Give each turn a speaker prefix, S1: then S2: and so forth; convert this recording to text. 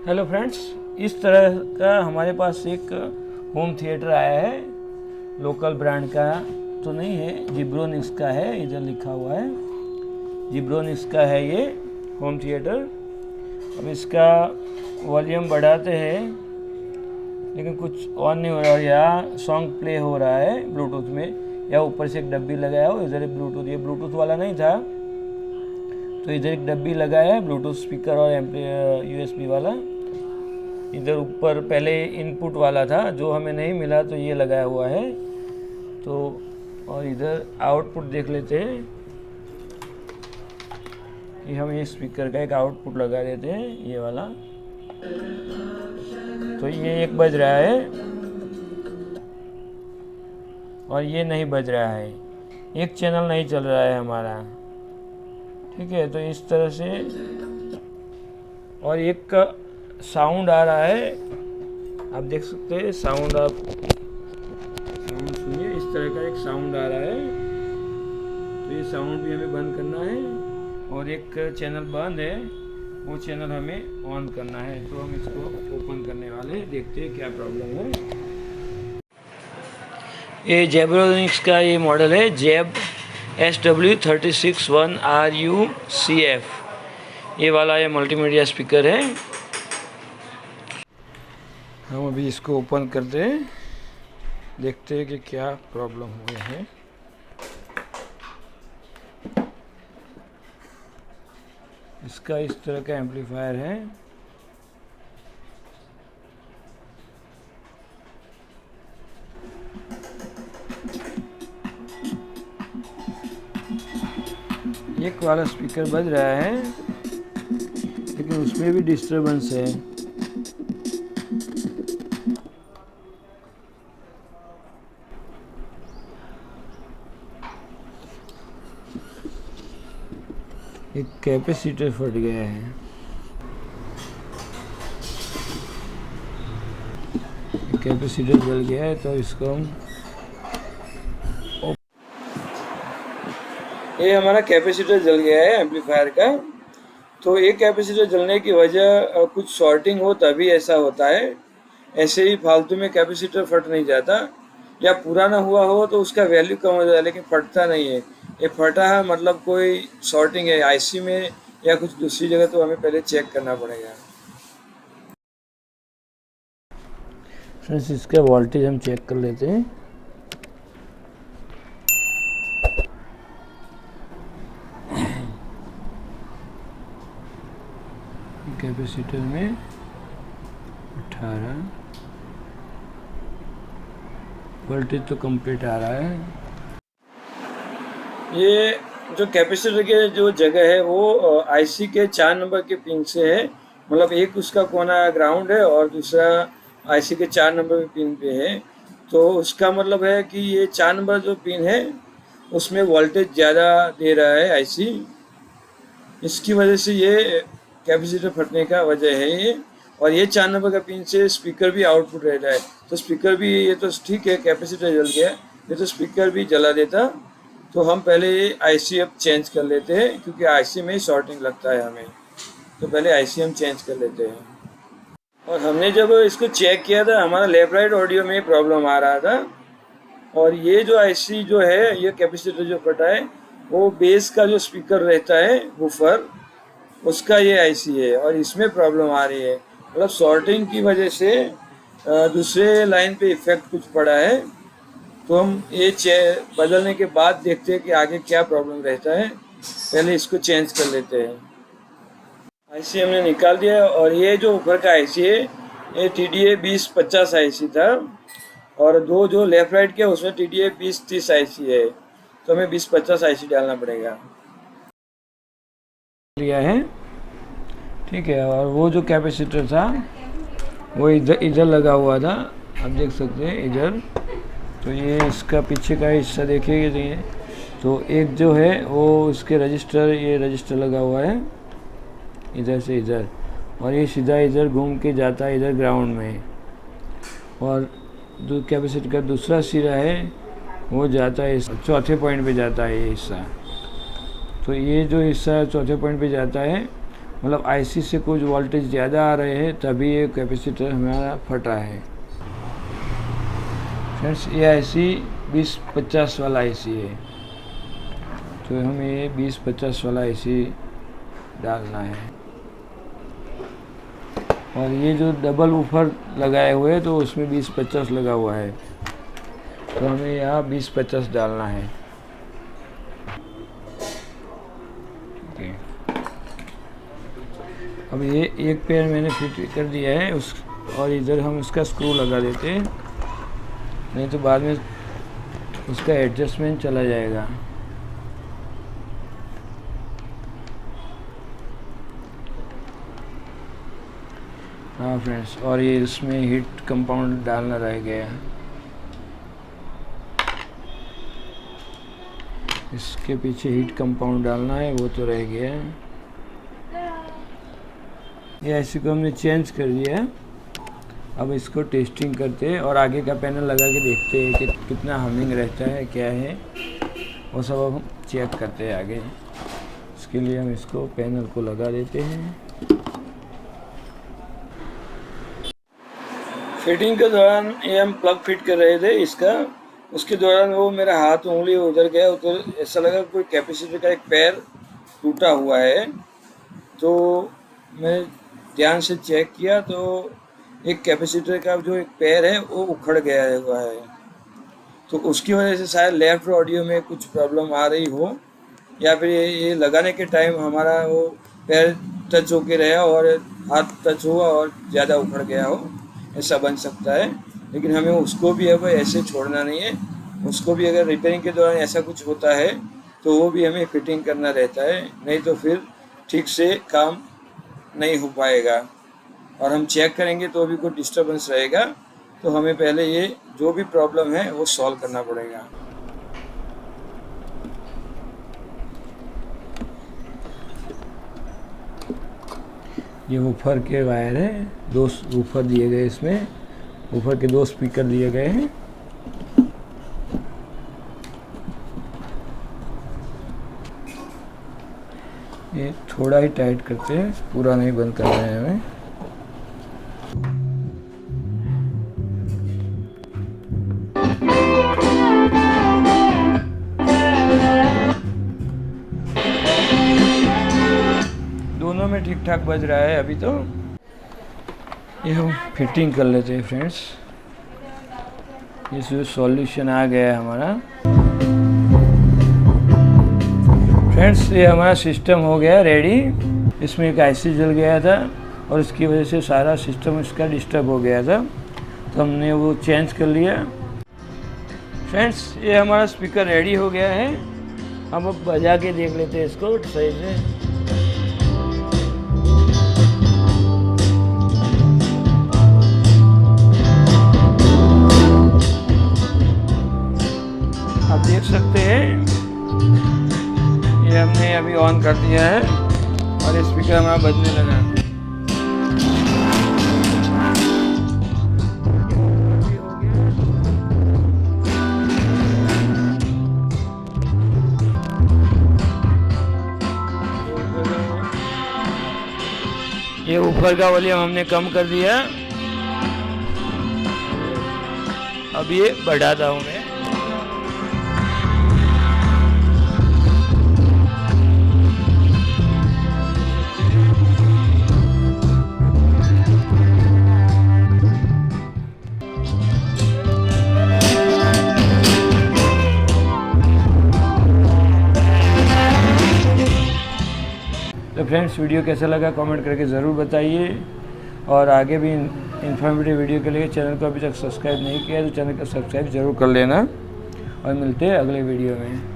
S1: Hello friends, इस तरह का हमारे पास एक होम थिएटर आया है। लोकल ब्रांड का तो नहीं है, जिब्रोनिक्स का है, इधर लिखा हुआ है जिब्रोनिक्स का है ये होम थिएटर। अब इसका वॉल्यूम बढ़ाते हैं लेकिन कुछ ऑन नहीं हो रहा, या सॉन्ग प्ले हो रहा है ब्लूटूथ में, या ऊपर से एक डब्बी लगाया हो, इधर एक ब्लूटूथ, ये ब्लूटूथ वाला नहीं था तो इधर एक डब्बी लगाया है ब्लूटूथ स्पीकर और यूएसबी वाला। इधर ऊपर पहले इनपुट वाला था जो हमें नहीं मिला तो ये लगाया हुआ है। तो और इधर आउटपुट देख लेते हैं कि हम ये स्पीकर का एक आउटपुट लगा देते हैं, ये वाला। तो ये एक बज रहा है और ये नहीं बज रहा है, एक चैनल नहीं चल रहा है हमारा, ठीक है। तो इस तरह से, और एक का साउंड आ रहा है, आप देख सकते हैं साउंड, आप साउंड सुनिए, इस तरह का एक साउंड आ रहा है। तो ये साउंड भी हमें बंद करना है, और एक चैनल बंद है, वो चैनल हमें ऑन करना है। तो हम इसको ओपन करने वाले, देखते हैं क्या प्रॉब्लम है। ये जेब्रोनिक्स का ये मॉडल है, जेब SW361RUCF, ये वाला ये मल्टीमीडिया स्पीकर है। हम अभी इसको ओपन करते हैं, देखते हैं कि क्या प्रॉब्लम हुई है। इसका इस तरह का एम्पलीफायर है, एक वाला स्पीकर बज रहा है लेकिन उसमें भी डिस्टरबेंस है। एक कैपेसिटर फट गया है, कैपेसिटर जल गया है। तो इसको हम, ये हमारा कैपेसिटर जल गया है एम्पलीफायर का। तो एक कैपेसिटर जलने की वजह कुछ शॉर्टिंग हो तभी ऐसा होता है, ऐसे ही फालतू में कैपेसिटर फट नहीं जाता। या पुराना हुआ हो तो उसका वैल्यू कम हो जाता है, लेकिन फटता नहीं है। ये फटा है मतलब कोई शॉर्टिंग है आईसी में या कुछ दूसरी जगह, तो हमें पहले चेक करना पड़ेगा। फ्रेंड्स, इसका वोल्टेज हम चेक कर लेते हैं। कैपेसिटर में 18 वोल्टेज तो कंप्लीट आ रहा है। ये जो कैपेसिटर के जो जगह है वो आईसी के 4 नंबर के पिन से है, मतलब एक उसका कोना ग्राउंड है और दूसरा आईसी के 4 नंबर के पिन पे है। तो उसका मतलब है कि ये 4 नंबर जो पिन है उसमें वोल्टेज ज़्यादा दे रहा है आईसी, इसकी वजह से ये कैपेसिटर फटने का वजह है ये। और ये 4 नंबर का पिन से स्पीकर भी आउटपुट रहता है, तो स्पीकर भी, ये तो ठीक है कैपेसिटर जल गया, ये तो स्पीकर भी जला देता। तो हम पहले ये आईसी अब चेंज कर लेते हैं, क्योंकि आईसी में ही शॉर्टिंग लगता है हमें, तो पहले आईसी हम चेंज कर लेते हैं। और हमने जब इसको चेक किया था, हमारा लेफ्ट राइट ऑडियो में प्रॉब्लम आ रहा था। और ये जो आईसी जो है, ये कैपेसिटर जो फटा है, वो बेस का जो स्पीकर रहता है वूफर, उसका ये आईसी है, और इसमें प्रॉब्लम आ रही है। मतलब शॉर्टिंग की वजह से दूसरे लाइन पे इफेक्ट कुछ पड़ा है। तो हम ये बदलने के बाद देखते हैं कि आगे क्या प्रॉब्लम रहता है। पहले इसको चेंज कर लेते हैं। आईसी हमने निकाल दिया, और ये जो ऊपर का आईसी है ये TDA 2050 आईसी था, और दो जो लेफ्ट राइट के उसमें TDA 2030 आईसी है, तो हमें 2050 आईसी डालना पड़ेगा। लिया है, ठीक है। और वो जो कैपेसिटर था वो इधर लगा हुआ था, आप देख सकते हैं इधर। तो ये इसका पीछे का हिस्सा देखिए, तो एक जो है वो इसके रजिस्टर, ये रजिस्टर लगा हुआ है इधर से इधर, और ये सीधा इधर घूम के जाता है इधर ग्राउंड में। और जो कैपेसिटर का दूसरा सिरा है वो जाता है चौथे पॉइंट पे जाता है ये हिस्सा। तो ये जो हिस्सा चौथे पॉइंट पे जाता है मतलब आईसी से कुछ वोल्टेज ज़्यादा आ रहे हैं तभी ये कैपेसिटर हमारा फटा है। फ्रेंड्स ये आईसी 2050 वाला आईसी है, तो हमें ये 2050 वाला आईसी डालना है। और ये जो डबल वूफर लगाए हुए हैं तो उसमें 2050 लगा हुआ है, तो हमें यहाँ 2050 डालना है। अब ये एक पेयर मैंने फिट कर दिया है और इधर हम इसका स्क्रू लगा देते हैं, नहीं तो बाद में उसका एडजस्टमेंट चला जाएगा। हाँ फ्रेंड्स, और ये इसमें हीट कंपाउंड डालना रह गया है। इसके पीछे हीट कंपाउंड डालना है, वो तो रह गया है। ये ऐसे को हमने चेंज कर दिया है। अब इसको टेस्टिंग करते हैं और आगे का पैनल लगा के देखते हैं कि कितना हमिंग रहता है, क्या है वो सब अब हम चेक करते हैं आगे। इसके लिए हम इसको पैनल को लगा देते हैं। फिटिंग के दौरान ये हम प्लग फिट कर रहे थे इसका, उसके दौरान वो मेरा हाथ उंगली उधर गया, उधर ऐसा लगा कोई कैपेसिटर का एक पैर टूटा हुआ है। तो मैं ध्यान से चेक किया तो एक कैपेसिटर का जो एक पैर है वो उखड़ गया हुआ है, तो उसकी वजह से शायद लेफ्ट ऑडियो में कुछ प्रॉब्लम आ रही हो, या फिर ये लगाने के टाइम हमारा वो पैर टच होके रहा और हाथ टच हुआ और ज़्यादा उखड़ गया हो, ऐसा बन सकता है। लेकिन हमें उसको भी अब ऐसे छोड़ना नहीं है, उसको भी अगर रिपेयरिंग के दौरान ऐसा कुछ होता है तो वो भी हमें फिटिंग करना रहता है, नहीं तो फिर ठीक से काम नहीं हो पाएगा और हम चेक करेंगे तो भी कोई डिस्टर्बेंस रहेगा। तो हमें पहले ये जो भी प्रॉब्लम है वो सॉल्व करना पड़ेगा। ये वूफर के वायर है, 2 वूफर दिए गए, इसमें वूफर के 2 स्पीकर दिए गए हैं। ये थोड़ा ही टाइट करते हैं, पूरा नहीं बंद करना है हमें। दोनों में ठीक ठाक बज रहा है अभी तो। ये हम फिटिंग कर लेते हैं फ्रेंड्स। ये सॉल्यूशन आ गया है हमारा। फ्रेंड्स ये हमारा सिस्टम हो गया रेडी। इसमें एक आईसी जल गया था और इसकी वजह से सारा सिस्टम इसका डिस्टर्ब हो गया था, तो हमने वो चेंज कर लिया। फ्रेंड्स ये हमारा स्पीकर रेडी हो गया है। हम अब बजा के देख लेते हैं इसको सही से। आप देख सकते हैं ये हमने अभी ऑन कर दिया है और स्पीकर हमारा बजने लगा। ये ऊपर का वॉल्यूम हमने कम कर दिया, अब ये बढ़ाता हूँ मैं। तो फ्रेंड्स वीडियो कैसा लगा कमेंट करके ज़रूर बताइए, और आगे भी इन्फॉर्मेटिव वीडियो के लिए चैनल को अभी तक सब्सक्राइब नहीं किया तो चैनल को सब्सक्राइब ज़रूर कर लेना, और मिलते हैं अगले वीडियो में।